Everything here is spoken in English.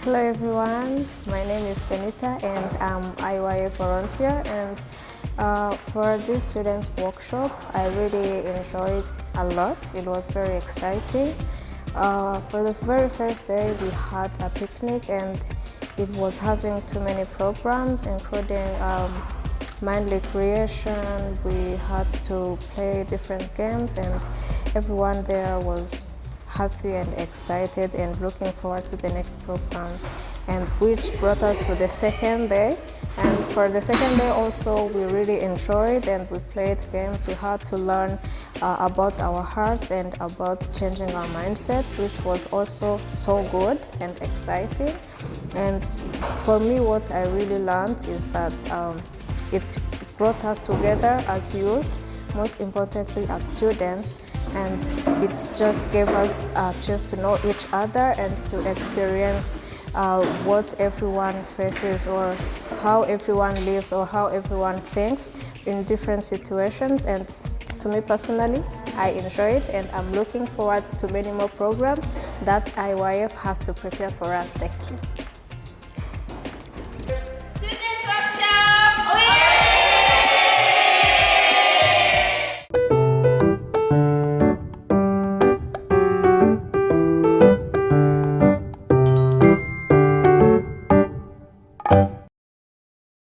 Hello everyone, my name is Benita and I'm IYF volunteer, and for this student workshop I really enjoyed a lot. It was very exciting. For the very first day we had a picnic and it was having too many programs including mind recreation. We had to play different games and everyone there was happy and excited and looking forward to the next programs, and which brought us to the second day. And for the second day also we really enjoyed and we played games. We had to learn about our hearts and about changing our mindset, which was also so good and exciting. And for me, what I really learned is that it brought us together as youth, most importantly as students, and it just gave us a chance to know each other and to experience what everyone faces or how everyone lives or how everyone thinks in different situations. And to me personally, I enjoy it and I'm looking forward to many more programs that IYF has to prepare for us. Thank you.